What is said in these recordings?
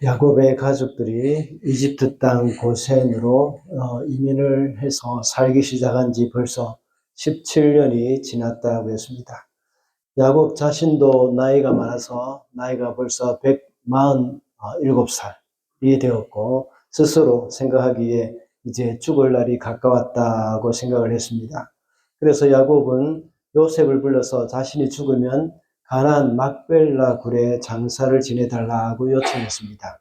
야곱의 가족들이 이집트 땅 고센으로 이민을 해서 살기 시작한 지 벌써 17년이 지났다고 했습니다. 야곱 자신도 나이가 많아서 나이가 벌써 147살이 되었고 스스로 생각하기에 이제 죽을 날이 가까웠다고 생각을 했습니다. 그래서 야곱은 요셉을 불러서 자신이 죽으면 가나안 막벨라 굴에 장사를 지내달라고 요청했습니다.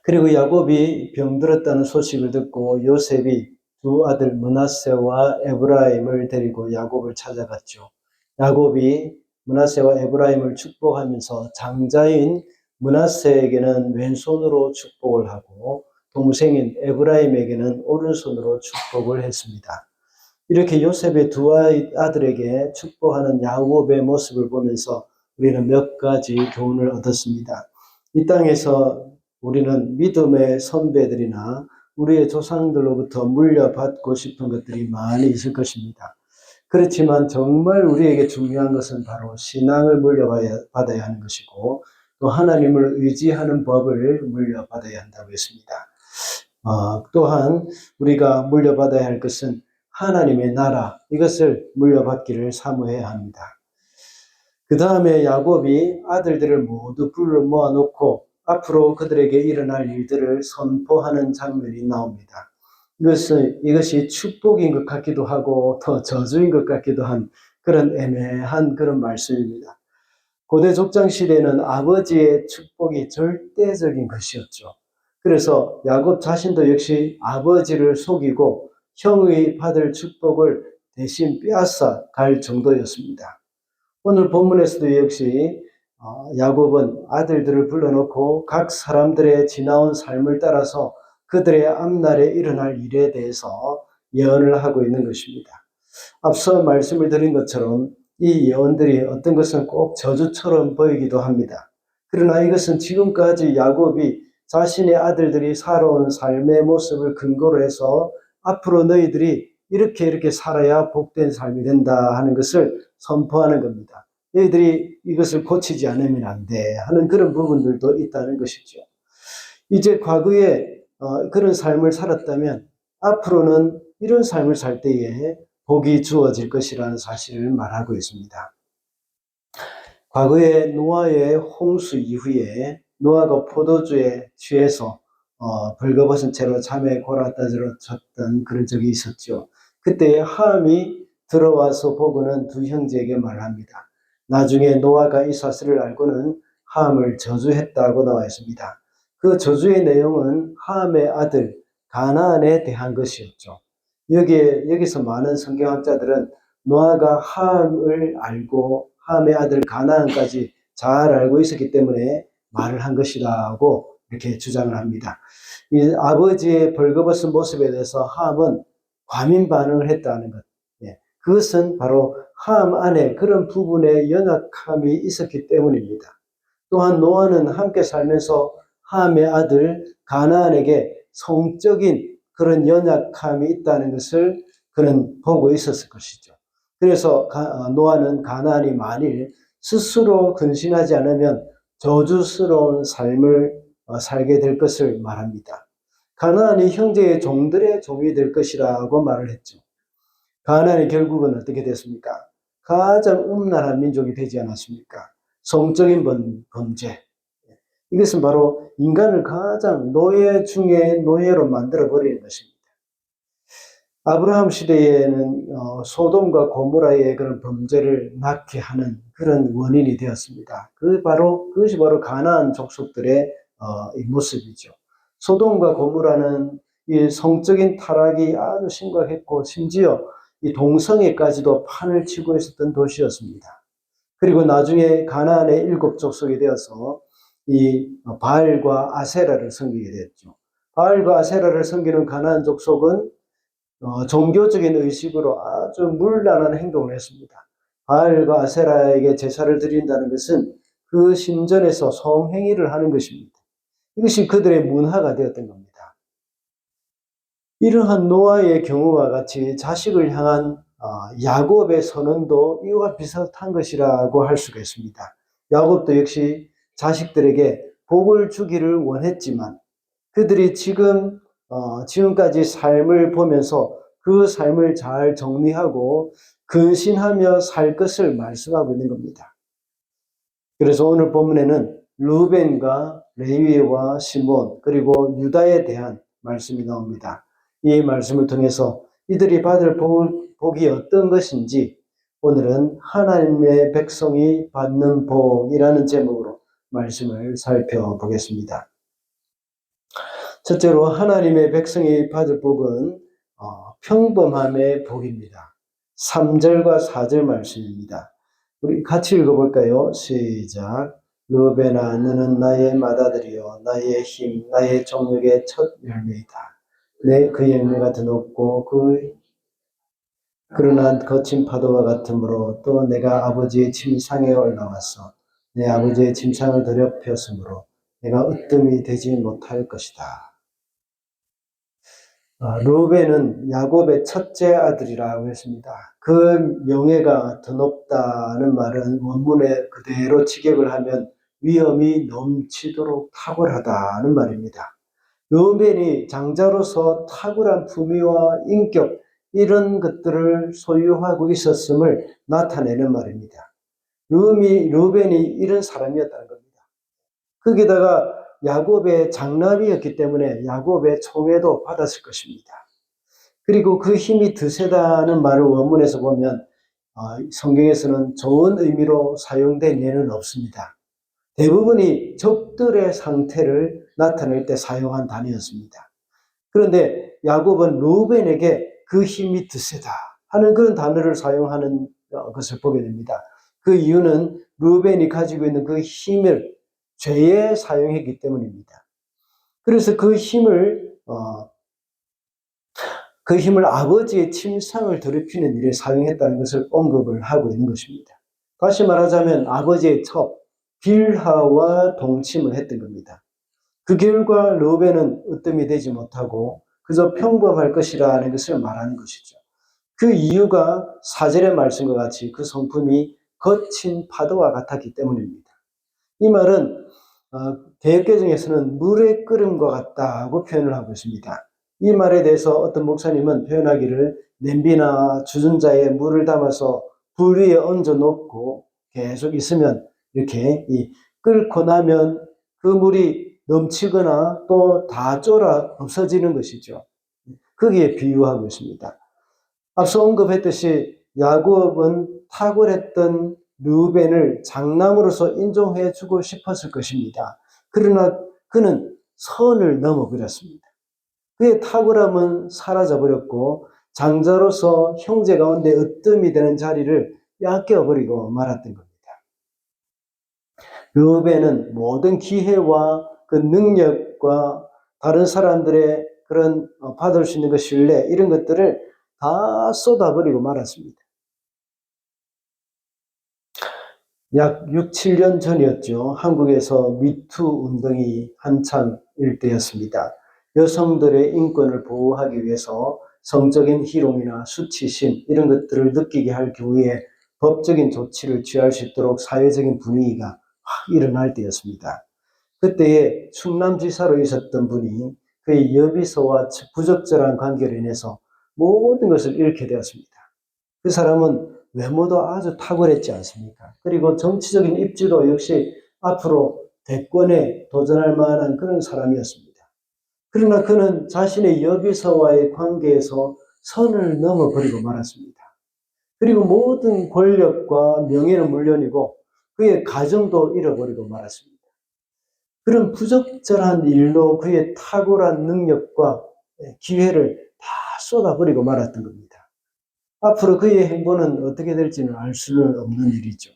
그리고 야곱이 병들었다는 소식을 듣고 요셉이 두 아들 므낫세와 에브라임을 데리고 야곱을 찾아갔죠. 야곱이 므낫세와 에브라임을 축복하면서 장자인 므낫세에게는 왼손으로 축복을 하고 동생인 에브라임에게는 오른손으로 축복을 했습니다. 이렇게 요셉의 두 아들에게 축복하는 야곱의 모습을 보면서 우리는 몇 가지 교훈을 얻었습니다. 이 땅에서 우리는 믿음의 선배들이나 우리의 조상들로부터 물려받고 싶은 것들이 많이 있을 것입니다. 그렇지만 정말 우리에게 중요한 것은 바로 신앙을 물려받아야 하는 것이고 또 하나님을 의지하는 법을 물려받아야 한다고 했습니다. 또한 우리가 물려받아야 할 것은 하나님의 나라, 이것을 물려받기를 사모해야 합니다. 그 다음에 야곱이 아들들을 모두 불러 모아놓고 앞으로 그들에게 일어날 일들을 선포하는 장면이 나옵니다. 이것이 축복인 것 같기도 하고 더 저주인 것 같기도 한 그런 애매한 그런 말씀입니다. 고대 족장 시대에는 아버지의 축복이 절대적인 것이었죠. 그래서 야곱 자신도 역시 아버지를 속이고 형의 받을 축복을 대신 빼앗아 갈 정도였습니다. 오늘 본문에서도 역시 야곱은 아들들을 불러놓고 각 사람들의 지나온 삶을 따라서 그들의 앞날에 일어날 일에 대해서 예언을 하고 있는 것입니다. 앞서 말씀을 드린 것처럼 이 예언들이 어떤 것은 꼭 저주처럼 보이기도 합니다. 그러나 이것은 지금까지 야곱이 자신의 아들들이 살아온 삶의 모습을 근거로 해서 앞으로 너희들이 이렇게 살아야 복된 삶이 된다 하는 것을 선포하는 겁니다. 너희들이 이것을 고치지 않으면 안 돼 하는 그런 부분들도 있다는 것이죠. 이제 과거에 그런 삶을 살았다면 앞으로는 이런 삶을 살 때에 복이 주어질 것이라는 사실을 말하고 있습니다. 과거에 노아의 홍수 이후에 노아가 포도주에 취해서 벌거벗은 채로 잠에 골아떨어졌던 그런 적이 있었죠. 그때 함이 들어와서 보고는 두 형제에게 말합니다. 나중에 노아가 이 사실을 알고는 함을 저주했다고 나와 있습니다. 그 저주의 내용은 함의 아들 가나안에 대한 것이었죠. 여기서 많은 성경학자들은 노아가 함을 알고 함의 아들 가나안까지 잘 알고 있었기 때문에 말을 한 것이라고 이렇게 주장을 합니다. 이 아버지의 벌거벗은 모습에 대해서 함은 과민 반응을 했다는 것. 그것은 바로 함 안에 그런 부분에 연약함이 있었기 때문입니다. 또한 노아는 함께 살면서 함의 아들 가나안에게 성적인 그런 연약함이 있다는 것을 그는 보고 있었을 것이죠. 그래서 노아는 가나안이 만일 스스로 근신하지 않으면 저주스러운 삶을 살게 될 것을 말합니다. 가나안이 형제의 종들의 종이 될 것이라고 말을 했죠. 가나안이 결국은 어떻게 됐습니까? 가장 음란한 민족이 되지 않았습니까? 성적인 범죄. 이것은 바로 인간을 가장 노예 중에 노예로 만들어버리는 것입니다. 아브라함 시대에는 소돔과 고모라의 그런 범죄를 낳게 하는 그런 원인이 되었습니다. 그것이 바로 가나안 족속들의 이 모습이죠. 소돔과 고모라는 이 성적인 타락이 아주 심각했고 심지어 이 동성애까지도 판을 치고 있었던 도시였습니다. 그리고 나중에 가나안의 7 족속이 되어서 이 바알과 아세라를 섬기게 됐죠. 바알과 아세라를 섬기는 가나안 족속은 종교적인 의식으로 아주 문란한 행동을 했습니다. 바알과 아세라에게 제사를 드린다는 것은 그 신전에서 성행위를 하는 것입니다. 이것이 그들의 문화가 되었던 겁니다. 이러한 노아의 경우와 같이 자식을 향한 야곱의 선언도 이와 비슷한 것이라고 할 수가 있습니다. 야곱도 역시 자식들에게 복을 주기를 원했지만 그들이 지금까지 삶을 보면서 그 삶을 잘 정리하고 근신하며 살 것을 말씀하고 있는 겁니다. 그래서 오늘 본문에는 루벤과 레위와 시몬 그리고 유다에 대한 말씀이 나옵니다. 이 말씀을 통해서 이들이 받을 복이 어떤 것인지 오늘은 하나님의 백성이 받는 복이라는 제목으로 말씀을 살펴보겠습니다. 첫째로 하나님의 백성이 받을 복은 평범함의 복입니다. 3절과 4절 말씀입니다. 우리 같이 읽어볼까요? 시작. 루벤아 너는 나의 맏아들이요 나의 힘 나의 정력의 첫 열매이다. 내 그 열매가 더 높고 그러나 거친 파도와 같으므로 또 내가 아버지의 침상에 올라와서 내 아버지의 침상을 더럽혔으므로 내가 으뜸이 되지 못할 것이다. 루벤은 야곱의 첫째 아들이라고 했습니다. 그 명예가 더 높다는 말은 원문에 그대로 직역을 하면 위엄이 넘치도록 탁월하다는 말입니다. 루벤이 장자로서 탁월한 품위와 인격 이런 것들을 소유하고 있었음을 나타내는 말입니다. 루벤이 이런 사람이었다는 겁니다. 거기다가 야곱의 장남이었기 때문에 야곱의 총애도 받았을 것입니다. 그리고 그 힘이 드세다는 말을 원문에서 보면 성경에서는 좋은 의미로 사용된 예는 없습니다. 대부분이 적들의 상태를 나타낼 때 사용한 단어였습니다. 그런데 야곱은 루벤에게 그 힘이 드세다 하는 그런 단어를 사용하는 것을 보게 됩니다. 그 이유는 루벤이 가지고 있는 그 힘을 죄에 사용했기 때문입니다. 그래서 그 힘을 아버지의 침상을 더럽히는 일에 사용했다는 것을 언급을 하고 있는 것입니다. 다시 말하자면 아버지의 첩, 빌하와 동침을 했던 겁니다. 그 결과 루벤은 으뜸이 되지 못하고 그저 평범할 것이라는 것을 말하는 것이죠. 그 이유가 4절의 말씀과 같이 그 성품이 거친 파도와 같았기 때문입니다. 이 말은 개역개정에서는 물의 끓음과 같다고 표현을 하고 있습니다. 이 말에 대해서 어떤 목사님은 표현하기를 냄비나 주전자에 물을 담아서 불 위에 얹어 놓고 계속 있으면 이렇게 끓고 나면 그 물이 넘치거나 또 다 쫄아 없어지는 것이죠. 거기에 비유하고 있습니다. 앞서 언급했듯이 야곱은 탁월했던 루벤을 장남으로서 인정해주고 싶었을 것입니다. 그러나 그는 선을 넘어버렸습니다. 그의 탁월함은 사라져버렸고 장자로서 형제 가운데 으뜸이 되는 자리를 뺏겨버리고 말았던 겁니다. 루벤은 모든 기회와 그 능력과 다른 사람들의 그런 받을 수 있는 그 신뢰 이런 것들을 다 쏟아버리고 말았습니다. 약 6, 7년 전이었죠. 한국에서 미투 운동이 한창일 때였습니다. 여성들의 인권을 보호하기 위해서 성적인 희롱이나 수치심 이런 것들을 느끼게 할 경우에 법적인 조치를 취할 수 있도록 사회적인 분위기가 확 일어날 때였습니다. 그때에 충남지사로 있었던 분이 그의 여비서와 부적절한 관계로 인해서 모든 것을 잃게 되었습니다. 그 사람은 외모도 아주 탁월했지 않습니까? 그리고 정치적인 입지도 역시 앞으로 대권에 도전할 만한 그런 사람이었습니다. 그러나 그는 자신의 여비서와의 관계에서 선을 넘어버리고 말았습니다. 그리고 모든 권력과 명예는 물론이고 그의 가정도 잃어버리고 말았습니다. 그런 부적절한 일로 그의 탁월한 능력과 기회를 다 쏟아버리고 말았던 겁니다. 앞으로 그의 행보는 어떻게 될지는 알 수는 없는 일이죠.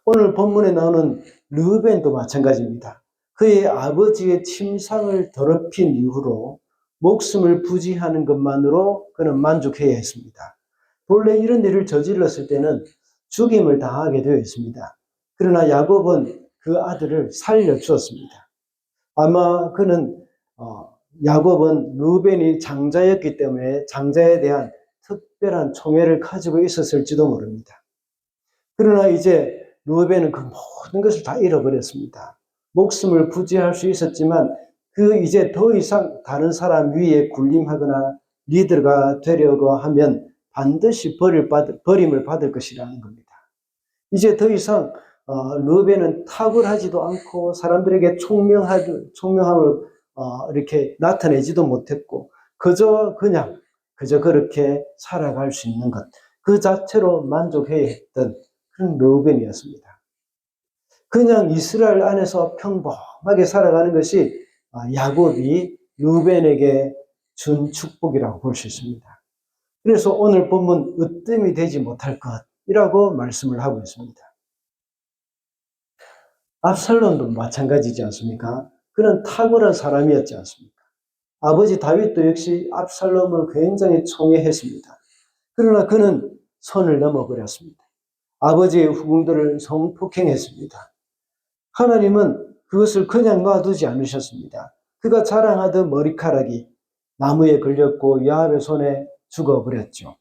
오늘 본문에 나오는 르벤도 마찬가지입니다. 그의 아버지의 침상을 더럽힌 이후로 목숨을 부지하는 것만으로 그는 만족해야 했습니다. 본래 이런 일을 저질렀을 때는 죽임을 당하게 되어 있습니다. 그러나 야곱은 그 아들을 살려주었습니다. 아마 야곱은 루벤이 장자였기 때문에 장자에 대한 특별한 총애를 가지고 있었을지도 모릅니다. 그러나 이제 르우벤은 그 모든 것을 다 잃어버렸습니다. 목숨을 부지할 수 있었지만 이제 더 이상 다른 사람 위에 군림하거나 리더가 되려고 하면 반드시 버림을 받을 것이라는 겁니다. 이제 더 이상 르우벤은 탁월하지도 않고 사람들에게 총명함을 이렇게 나타내지도 못했고 그저 그렇게 살아갈 수 있는 것, 그 자체로 만족해야 했던 그런 르우벤이었습니다. 그냥 이스라엘 안에서 평범하게 살아가는 것이 야곱이 르우벤에게 준 축복이라고 볼 수 있습니다. 그래서 오늘 본문 으뜸이 되지 못할 것이라고 말씀을 하고 있습니다. 압살롬도 마찬가지지 않습니까? 그는 탁월한 사람이었지 않습니까? 아버지 다윗도 역시 압살롬을 굉장히 총애했습니다. 그러나 그는 선을 넘어버렸습니다. 아버지의 후궁들을 성폭행했습니다. 하나님은 그것을 그냥 놔두지 않으셨습니다. 그가 자랑하던 머리카락이 나무에 걸렸고 야합의 손에 죽어버렸죠.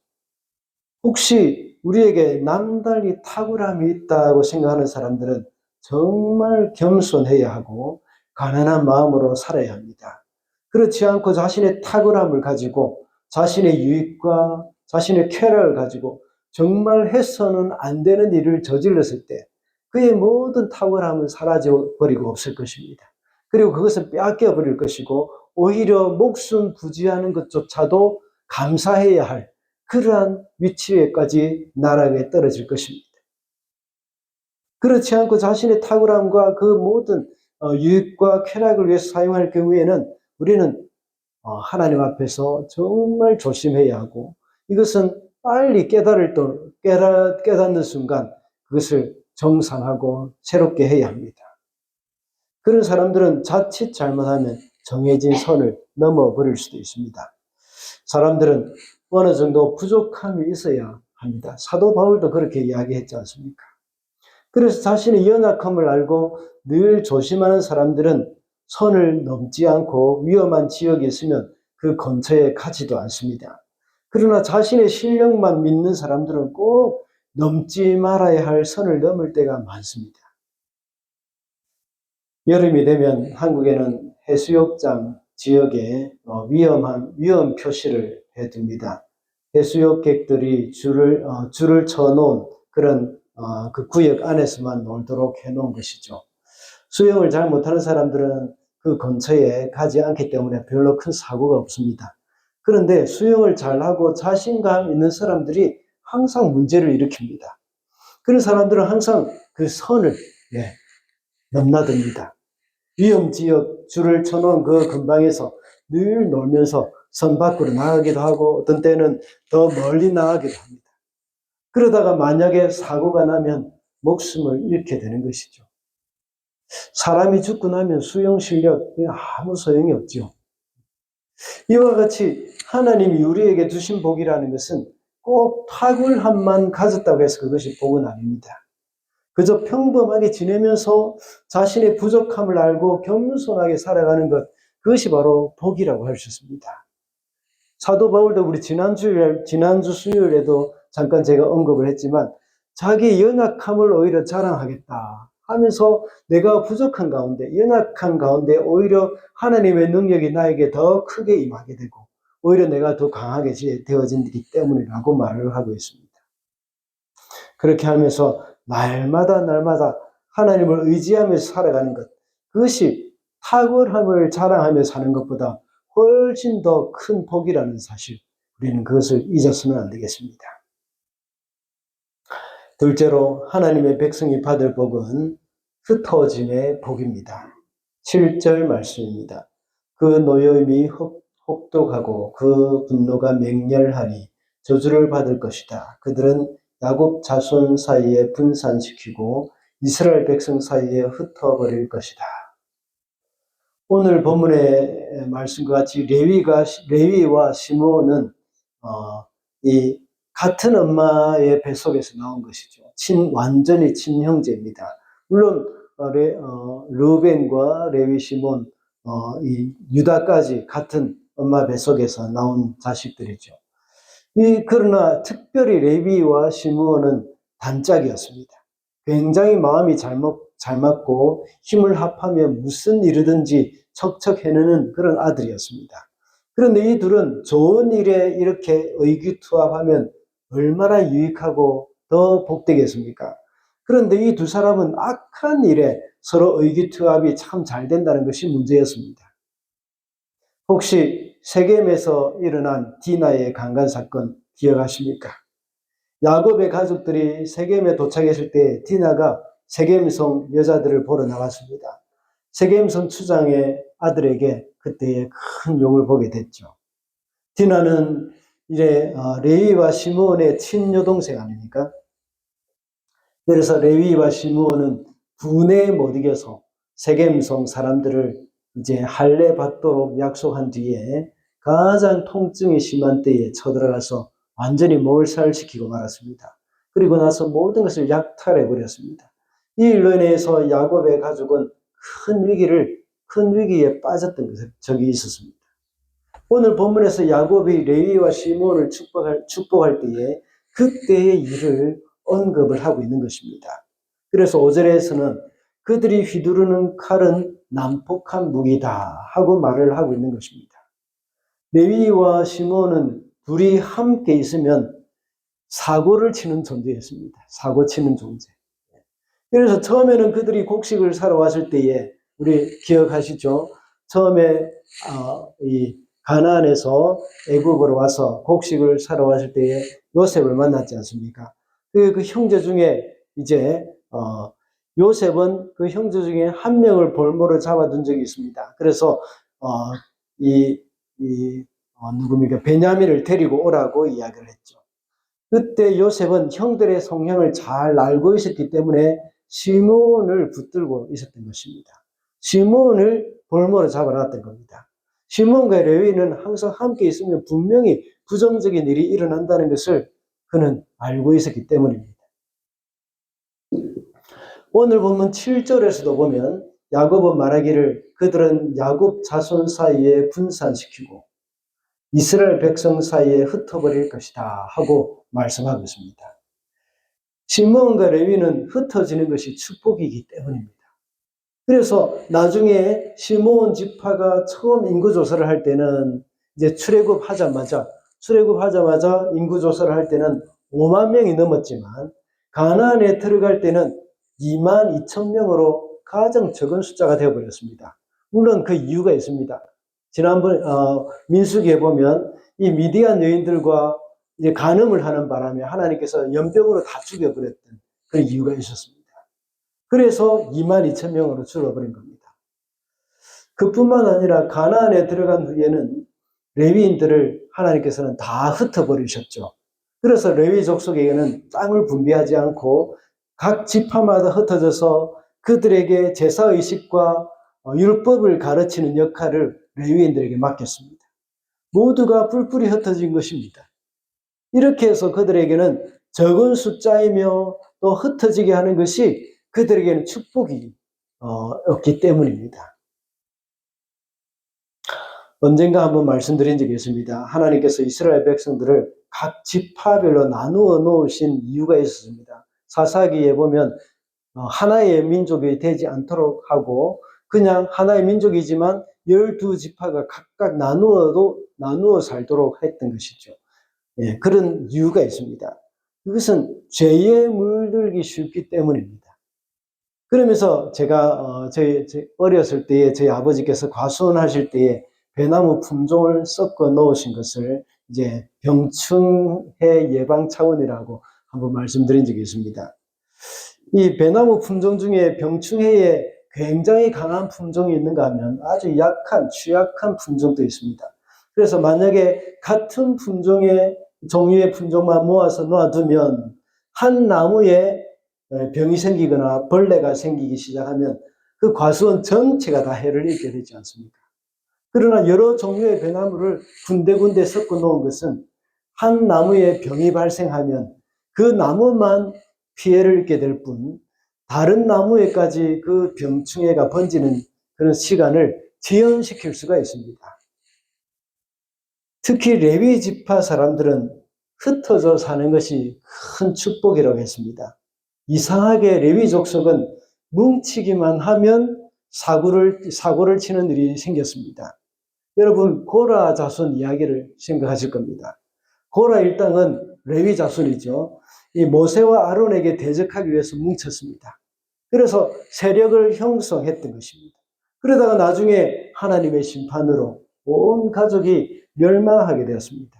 혹시 우리에게 남달리 탁월함이 있다고 생각하는 사람들은 정말 겸손해야 하고 가난한 마음으로 살아야 합니다. 그렇지 않고 자신의 탁월함을 가지고 자신의 유익과 자신의 쾌락을 가지고 정말 해서는 안 되는 일을 저질렀을 때 그의 모든 탁월함은 사라져버리고 없을 것입니다. 그리고 그것은 빼앗겨버릴 것이고 오히려 목숨 부지하는 것조차도 감사해야 할 그러한 위치에까지 나락에 떨어질 것입니다. 그렇지 않고 자신의 탁월함과 그 모든 유익과 쾌락을 위해서 사용할 경우에는 우리는 하나님 앞에서 정말 조심해야 하고 이것은 빨리 깨닫는 순간 그것을 정상하고 새롭게 해야 합니다. 그런 사람들은 자칫 잘못하면 정해진 선을 넘어버릴 수도 있습니다. 사람들은 어느 정도 부족함이 있어야 합니다. 사도 바울도 그렇게 이야기했지 않습니까? 그래서 자신의 연약함을 알고 늘 조심하는 사람들은 선을 넘지 않고 위험한 지역에 있으면 그 근처에 가지도 않습니다. 그러나 자신의 실력만 믿는 사람들은 꼭 넘지 말아야 할 선을 넘을 때가 많습니다. 여름이 되면 한국에는 해수욕장 지역에 위험 표시를 해둡니다. 해수욕객들이 줄을 쳐놓은 그런 그 구역 안에서만 놀도록 해놓은 것이죠. 수영을 잘 못하는 사람들은 그 근처에 가지 않기 때문에 별로 큰 사고가 없습니다. 그런데 수영을 잘하고 자신감 있는 사람들이 항상 문제를 일으킵니다. 그런 사람들은 항상 그 선을 넘나듭니다. 위험지역 줄을 쳐놓은 그 근방에서 늘 놀면서 선 밖으로 나가기도 하고 어떤 때는 더 멀리 나가기도 합니다. 그러다가 만약에 사고가 나면 목숨을 잃게 되는 것이죠. 사람이 죽고 나면 수영 실력이 아무 소용이 없죠. 이와 같이 하나님이 우리에게 주신 복이라는 것은 꼭 탁월함만 가졌다고 해서 그것이 복은 아닙니다. 그저 평범하게 지내면서 자신의 부족함을 알고 겸손하게 살아가는 것, 그것이 바로 복이라고 할 수 있습니다. 사도 바울도 우리 지난주 수요일에도 잠깐 제가 언급을 했지만 자기 연약함을 오히려 자랑하겠다 하면서 내가 부족한 가운데, 연약한 가운데 오히려 하나님의 능력이 나에게 더 크게 임하게 되고 오히려 내가 더 강하게 되어지기 때문이라고 말을 하고 있습니다. 그렇게 하면서 날마다 하나님을 의지하면서 살아가는 것, 그것이 탁월함을 자랑하며 사는 것보다 훨씬 더 큰 복이라는 사실, 우리는 그것을 잊어서는 안 되겠습니다. 둘째로 하나님의 백성이 받을 복은 흩어짐의 복입니다. 7절 말씀입니다. 그 노여움이 혹독하고 그 분노가 맹렬하니 저주를 받을 것이다. 그들은 야곱 자손 사이에 분산시키고 이스라엘 백성 사이에 흩어버릴 것이다. 오늘 본문의 말씀과 같이 레위와 시므온은 이 같은 엄마의 뱃속에서 나온 것이죠. 완전히 친형제입니다. 물론 르우벤과 레위, 시몬, 이 유다까지 같은 엄마 뱃속에서 나온 자식들이죠. 그러나 특별히 레위와 시므온은 단짝이었습니다. 굉장히 마음이 잘 맞고 힘을 합하며 무슨 일이든지 척척 해내는 그런 아들이었습니다. 그런데 이 둘은 좋은 일에 이렇게 의기투합하면 얼마나 유익하고 더 복되겠습니까? 그런데 이 두 사람은 악한 일에 서로 의기투합이 참 잘 된다는 것이 문제였습니다. 혹시 세겜에서 일어난 디나의 강간 사건 기억하십니까? 야곱의 가족들이 세겜에 도착했을 때 디나가 세겜성 여자들을 보러 나갔습니다. 세겜성 추장의 아들에게 그때의 큰 용을 보게 됐죠. 디나는 이제 레위와 시므온의 친여동생 아닙니까? 그래서 레위와 시므온은 분에 못 이겨서 세겜성 사람들을 이제 할례 받도록 약속한 뒤에 가장 통증이 심한 때에 쳐들어가서 완전히 몰살시키고 말았습니다. 그리고 나서 모든 것을 약탈해 버렸습니다. 이 일로 인해서 야곱의 가족은 큰 위기에 빠졌던 적이 있었습니다. 오늘 본문에서 야곱이 레위와 시므온을 축복할 때에 그때의 일을 언급을 하고 있는 것입니다. 그래서 5절에서는 그들이 휘두르는 칼은 난폭한 무기다 하고 말을 하고 있는 것입니다. 레위와 시므온은 둘이 함께 있으면 사고를 치는 존재였습니다. 사고 치는 존재. 그래서 처음에는 그들이 곡식을 사러 왔을 때에 우리 기억하시죠? 처음에 이 가나안에서 애굽으로 와서 곡식을 사러 왔을 때에 요셉을 만났지 않습니까? 그 형제 중에 이제 요셉은 그 형제 중에 한 명을 볼모로 잡아둔 적이 있습니다. 그래서 누굽니까? 베냐민을 데리고 오라고 이야기를 했죠. 그때 요셉은 형들의 성향을 잘 알고 있었기 때문에 시므온을 붙들고 있었던 것입니다. 시므온을 볼모로 잡아놨던 겁니다. 시므온과 레위는 항상 함께 있으면 분명히 부정적인 일이 일어난다는 것을 그는 알고 있었기 때문입니다. 오늘 보면 7절에서도 보면 야곱은 말하기를 그들은 야곱 자손 사이에 분산시키고 이스라엘 백성 사이에 흩어버릴 것이다 하고 말씀하고 있습니다. 시므온과 레위는 흩어지는 것이 축복이기 때문입니다. 그래서 나중에 시므온 지파가 처음 인구조사를 할 때는 이제 출애굽하자마자 인구조사를 할 때는 5만 명이 넘었지만 가나안에 들어갈 때는 2만 2천 명으로 가장 적은 숫자가 되어버렸습니다. 물론 그 이유가 있습니다. 지난번 민수기에 보면 이 미디안 여인들과 이제 간음을 하는 바람에 하나님께서 연병으로 다 죽여버렸던 그 이유가 있었습니다. 그래서 2만 2천 명으로 줄어버린 겁니다. 그뿐만 아니라 가나안에 들어간 후에는 레위인들을 하나님께서는 다 흩어버리셨죠. 그래서 레위 족속에게는 땅을 분배하지 않고 각 지파마다 흩어져서 그들에게 제사의식과 율법을 가르치는 역할을 레위인들에게 맡겼습니다. 모두가 뿔뿔이 흩어진 것입니다. 이렇게 해서 그들에게는 적은 숫자이며 또 흩어지게 하는 것이 그들에게는 축복이 없기 때문입니다. 언젠가 한번 말씀드린 적이 있습니다. 하나님께서 이스라엘 백성들을 각 지파별로 나누어 놓으신 이유가 있었습니다. 사사기에 보면 하나의 민족이 되지 않도록 하고 그냥 하나의 민족이지만 12지파가 각각 나누어 살도록 했던 것이죠. 예, 그런 이유가 있습니다. 그것은 죄에 물들기 쉽기 때문입니다. 그러면서 제가 저희 어렸을 때에 저희 아버지께서 과수원하실 때에 배나무 품종을 섞어 넣으신 것을 이제 병충해 예방 차원이라고 한번 말씀드린 적이 있습니다. 이 배나무 품종 중에 병충해에 굉장히 강한 품종이 있는가 하면 아주 취약한 품종도 있습니다. 그래서 만약에 같은 종류의 품종만 모아서 놓아두면 한 나무에 병이 생기거나 벌레가 생기기 시작하면 그 과수원 전체가 다 해를 입게 되지 않습니까? 그러나 여러 종류의 배나무를 군데군데 섞어 놓은 것은 한 나무에 병이 발생하면 그 나무만 피해를 입게 될 뿐 다른 나무에까지 그 병충해가 번지는 그런 시간을 지연시킬 수가 있습니다. 특히 레위 지파 사람들은 흩어져 사는 것이 큰 축복이라고 했습니다. 이상하게 레위 족속은 뭉치기만 하면 사고를 치는 일이 생겼습니다. 여러분, 고라 자손 이야기를 생각하실 겁니다. 고라 일당은 레위 자손이죠. 이 모세와 아론에게 대적하기 위해서 뭉쳤습니다. 그래서 세력을 형성했던 것입니다. 그러다가 나중에 하나님의 심판으로 온 가족이 멸망하게 되었습니다.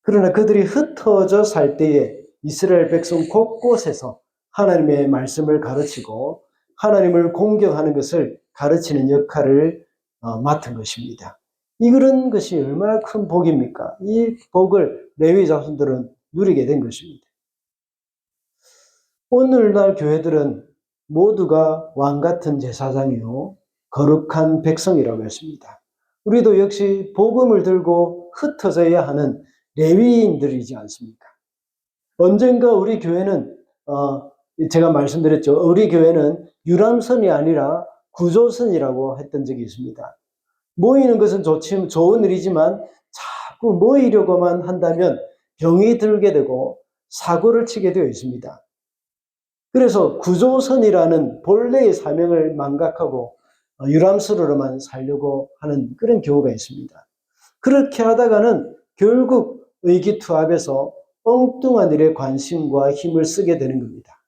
그러나 그들이 흩어져 살 때에 이스라엘 백성 곳곳에서 하나님의 말씀을 가르치고 하나님을 공경하는 것을 가르치는 역할을 맡은 것입니다. 이런 것이 얼마나 큰 복입니까? 이 복을 레위 자손들은 누리게 된 것입니다. 오늘날 교회들은 모두가 왕같은 제사장이요 거룩한 백성이라고 했습니다. 우리도 역시 복음을 들고 흩어져야 하는 레위인들이지 않습니까? 언젠가 우리 교회는 제가 말씀드렸죠. 우리 교회는 유람선이 아니라 구조선이라고 했던 적이 있습니다. 모이는 것은 좋은 일이지만 자꾸 모이려고만 한다면 병이 들게 되고 사고를 치게 되어 있습니다. 그래서 구조선이라는 본래의 사명을 망각하고 유람선으로만 살려고 하는 그런 경우가 있습니다. 그렇게 하다가는 결국 의기투합해서 엉뚱한 일에 관심과 힘을 쓰게 되는 겁니다.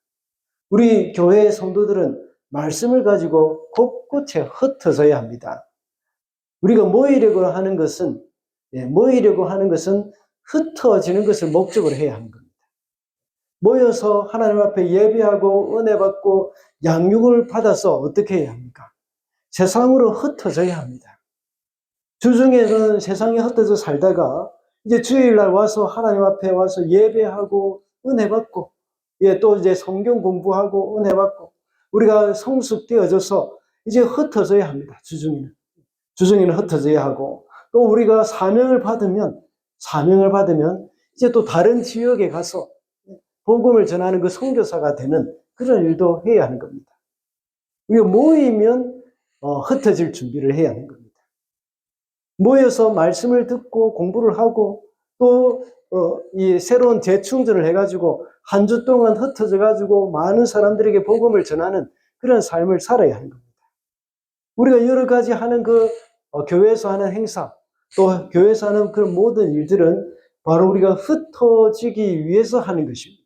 우리 교회의 성도들은 말씀을 가지고 곳곳에 흩어져야 합니다. 우리가 모이려고 하는 것은 흩어지는 것을 목적으로 해야 하는 겁니다. 모여서 하나님 앞에 예배하고 은혜 받고 양육을 받아서 어떻게 해야 합니까? 세상으로 흩어져야 합니다. 주중에는 세상에 흩어져 살다가 이제 주일날 와서 하나님 앞에 와서 예배하고 은혜 받고 또 이제 성경 공부하고 은혜 받고 우리가 성숙되어져서 이제 흩어져야 합니다. 주중에는 흩어져야 하고 또 우리가 사명을 받으면 이제 또 다른 지역에 가서 복음을 전하는 그 선교사가 되는 그런 일도 해야 하는 겁니다. 우리가 모이면 흩어질 준비를 해야 하는 겁니다. 모여서 말씀을 듣고 공부를 하고 또 이 새로운 재충전을 해가지고 한 주 동안 흩어져가지고 많은 사람들에게 복음을 전하는 그런 삶을 살아야 하는 겁니다. 우리가 여러 가지 하는 교회에서 하는 행사 또 교회에서 하는 그런 모든 일들은 바로 우리가 흩어지기 위해서 하는 것입니다.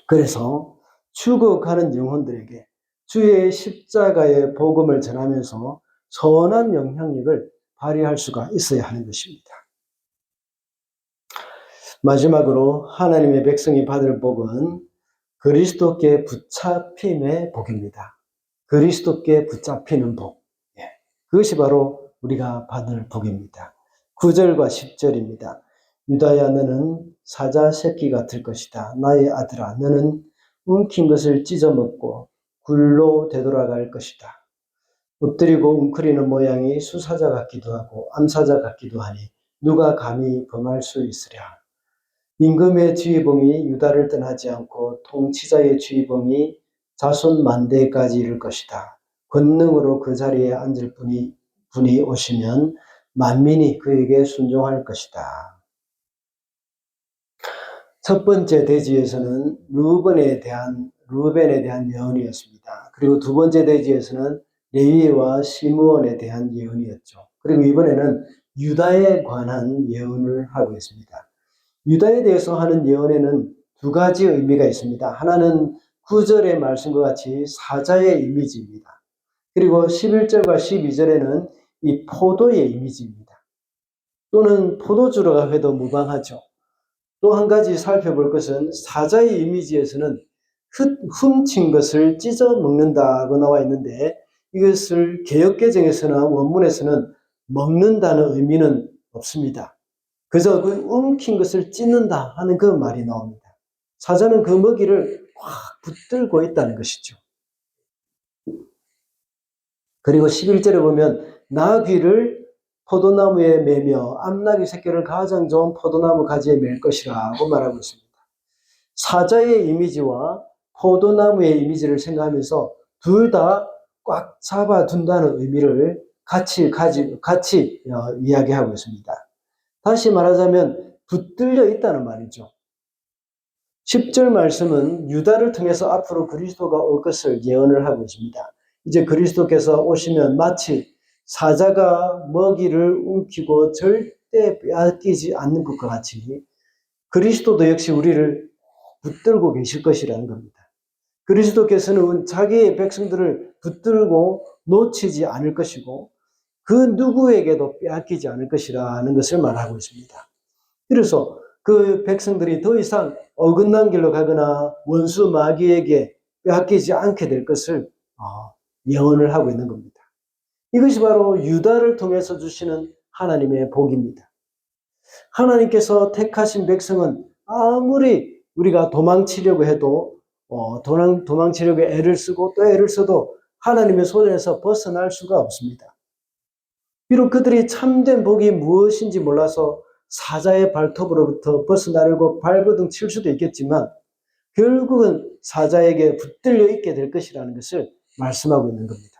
그래서 죽어가는 영혼들에게 주의 십자가의 복음을 전하면서 선한 영향력을 발휘할 수가 있어야 하는 것입니다. 마지막으로 하나님의 백성이 받을 복은 그리스도께 붙잡힘의 복입니다. 그리스도께 붙잡히는 복. 그것이 바로 우리가 받을 복입니다. 9절과 10절입니다. 유다야 너는 사자 새끼 같을 것이다. 나의 아들아 너는 움킨 것을 찢어먹고 굴로 되돌아갈 것이다. 엎드리고 웅크리는 모양이 수사자 같기도 하고 암사자 같기도 하니 누가 감히 범할 수 있으랴. 임금의 지휘봉이 유다를 떠나지 않고 통치자의 지휘봉이 자손 만대까지 이를 것이다. 권능으로 그 자리에 앉을 분이 오시면 만민이 그에게 순종할 것이다. 첫 번째 대지에서는 루벤에 대한 예언이었습니다. 그리고 두 번째 대지에서는 레위와 시므온에 대한 예언이었죠. 그리고 이번에는 유다에 관한 예언을 하고 있습니다. 유다에 대해서 하는 예언에는 두 가지 의미가 있습니다. 하나는 9절의 말씀과 같이 사자의 이미지입니다. 그리고 11절과 12절에는 이 포도의 이미지입니다. 또는 포도주라고 해도 무방하죠. 또 한 가지 살펴볼 것은 사자의 이미지에서는 훔친 것을 찢어 먹는다고 나와 있는데 이것을 개역개정에서나 원문에서는 먹는다는 의미는 없습니다. 그저 그 움킨 것을 찢는다 하는 그 말이 나옵니다. 사자는 그 먹이를 확 붙들고 있다는 것이죠. 그리고 11절에 보면 나귀를 포도나무에 매며 암나귀 새끼를 가장 좋은 포도나무 가지에 맬 것이라고 말하고 있습니다. 사자의 이미지와 포도나무의 이미지를 생각하면서 둘 다 꽉 잡아둔다는 의미를 같이 이야기하고 있습니다. 다시 말하자면 붙들려 있다는 말이죠. 10절 말씀은 유다를 통해서 앞으로 그리스도가 올 것을 예언을 하고 있습니다. 이제 그리스도께서 오시면 마치 사자가 먹이를 움키고 절대 빼앗기지 않는 것과 같이 그리스도도 역시 우리를 붙들고 계실 것이라는 겁니다. 그리스도께서는 자기의 백성들을 붙들고 놓치지 않을 것이고 그 누구에게도 빼앗기지 않을 것이라는 것을 말하고 있습니다. 그래서 그 백성들이 더 이상 어긋난 길로 가거나 원수 마귀에게 빼앗기지 않게 될 것을 예언을 하고 있는 겁니다. 이것이 바로 유다를 통해서 주시는 하나님의 복입니다. 하나님께서 택하신 백성은 아무리 우리가 도망치려고 해도 도망치려고 애를 쓰고 또 애를 써도 하나님의 손에서 벗어날 수가 없습니다. 비록 그들이 참된 복이 무엇인지 몰라서 사자의 발톱으로부터 벗어나려고 발버둥 칠 수도 있겠지만 결국은 사자에게 붙들려 있게 될 것이라는 것을 말씀하고 있는 겁니다.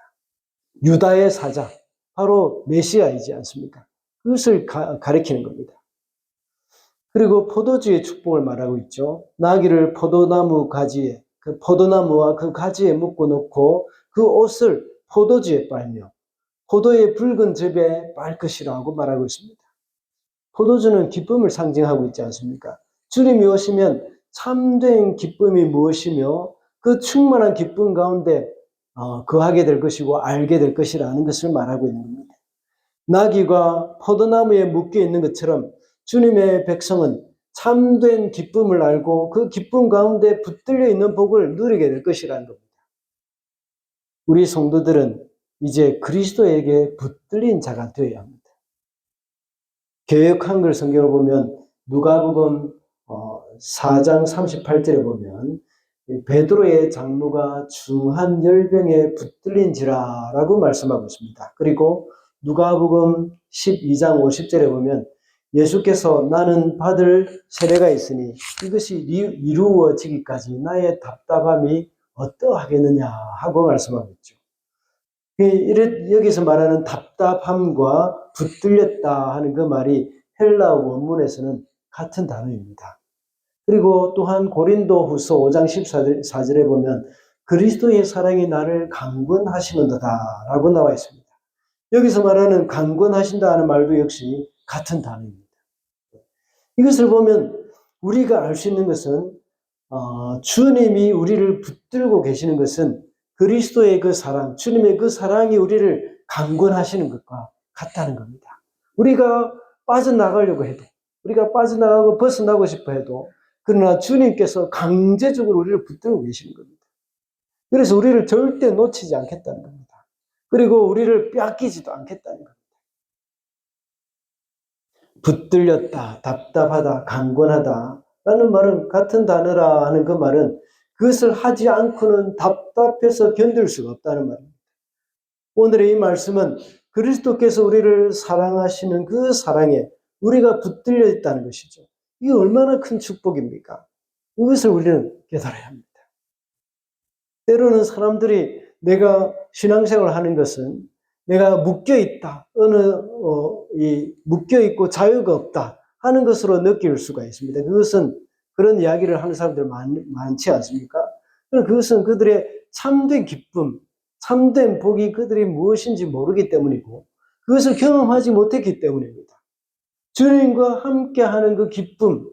유다의 사자, 바로 메시아이지 않습니까? 그것을 가리키는 겁니다. 그리고 포도주의 축복을 말하고 있죠. 나귀를 포도나무 가지에, 그 포도나무와 그 가지에 묶어 놓고 그 옷을 포도주에 빨며 포도의 붉은 즙에 빨 것이라고 말하고 있습니다. 포도주는 기쁨을 상징하고 있지 않습니까? 주님이 오시면 참된 기쁨이 무엇이며 그 충만한 기쁨 가운데 거하게 될 것이고 알게 될 것이라는 것을 말하고 있는 겁니다. 나귀가 포도나무에 묶여 있는 것처럼 주님의 백성은 참된 기쁨을 알고 그 기쁨 가운데 붙들려 있는 복을 누리게 될 것이라는 겁니다. 우리 성도들은 이제 그리스도에게 붙들린 자가 되어야 합니다. 개역 한글 성경을 보면 누가복음 4장 38절에 보면 베드로의 장로가 중한 열병에 붙들린지라라고 말씀하고 있습니다. 그리고 누가복음 12장 50절에 보면 예수께서 나는 받을 세례가 있으니 이것이 이루어지기까지 나의 답답함이 어떠하겠느냐 하고 말씀하고 있죠. 여기서 말하는 답답함과 붙들렸다 하는 그 말이 헬라어 원문에서는 같은 단어입니다. 그리고 또한 고린도후서 5장 14절에 보면 그리스도의 사랑이 나를 강권하시는도다 라고 나와 있습니다. 여기서 말하는 강권하신다 하는 말도 역시 같은 단어입니다. 이것을 보면 우리가 알 수 있는 것은 주님이 우리를 붙들고 계시는 것은 그리스도의 그 사랑, 주님의 그 사랑이 우리를 강권하시는 것과 같다는 겁니다. 우리가 빠져나가려고 해도, 우리가 빠져나가고 벗어나고 싶어 해도, 그러나 주님께서 강제적으로 우리를 붙들고 계시는 겁니다. 그래서 우리를 절대 놓치지 않겠다는 겁니다. 그리고 우리를 빼앗기지도 않겠다는 겁니다. 붙들렸다, 답답하다, 강권하다 라는 말은 같은 단어라 하는 그 말은 그것을 하지 않고는 답답해서 견딜 수가 없다는 말입니다. 오늘의 이 말씀은 그리스도께서 우리를 사랑하시는 그 사랑에 우리가 붙들려 있다는 것이죠. 이게 얼마나 큰 축복입니까? 이것을 우리는 깨달아야 합니다. 때로는 사람들이 내가 신앙생활을 하는 것은 내가 묶여있다, 묶여있고 자유가 없다 하는 것으로 느낄 수가 있습니다. 그것은 그런 이야기를 하는 사람들 많지 않습니까? 그것은 그들의 참된 기쁨, 참된 복이 그들이 무엇인지 모르기 때문이고 그것을 경험하지 못했기 때문입니다. 주님과 함께하는 그 기쁨,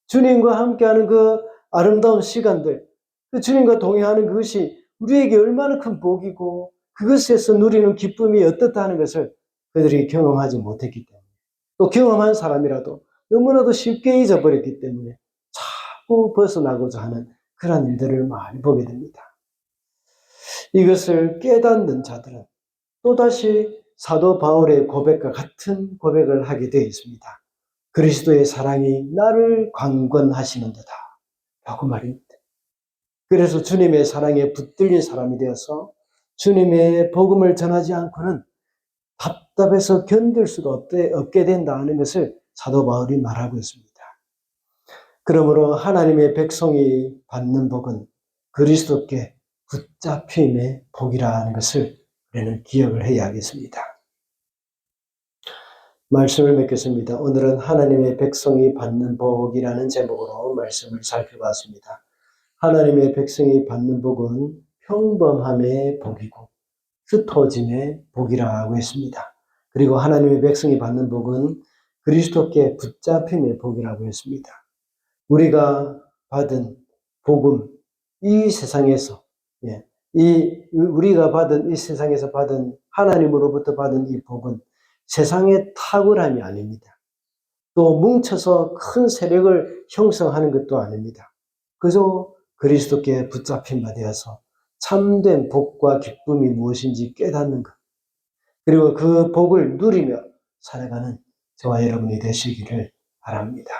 주님과 함께하는 그 아름다운 시간들, 그 주님과 동행하는 그것이 우리에게 얼마나 큰 복이고 그것에서 누리는 기쁨이 어떻다는 것을 그들이 경험하지 못했기 때문에 또 경험한 사람이라도 너무나도 쉽게 잊어버렸기 때문에 자꾸 벗어나고자 하는 그런 일들을 많이 보게 됩니다. 이것을 깨닫는 자들은 또다시 사도 바울의 고백과 같은 고백을 하게 되어 있습니다. 그리스도의 사랑이 나를 강권하시는도다 라고 말입니다. 그래서 주님의 사랑에 붙들린 사람이 되어서 주님의 복음을 전하지 않고는 답답해서 견딜 수가 없게 된다는 것을 사도 바울이 말하고 있습니다. 그러므로 하나님의 백성이 받는 복은 그리스도께 붙잡힘의 복이라는 것을 우리는 기억을 해야 하겠습니다. 말씀을 맺겠습니다. 오늘은 하나님의 백성이 받는 복이라는 제목으로 말씀을 살펴봤습니다. 하나님의 백성이 받는 복은 평범함의 복이고 흩어짐의 복이라고 했습니다. 그리고 하나님의 백성이 받는 복은 그리스도께 붙잡힘의 복이라고 했습니다. 우리가 받은 복음, 이 세상에서, 우리가 받은 이 세상에서 받은 하나님으로부터 받은 이 복은 세상의 탁월함이 아닙니다. 또 뭉쳐서 큰 세력을 형성하는 것도 아닙니다. 그저 그리스도께 붙잡힌 바 되어서 참된 복과 기쁨이 무엇인지 깨닫는 것, 그리고 그 복을 누리며 살아가는 저와 여러분이 되시기를 바랍니다.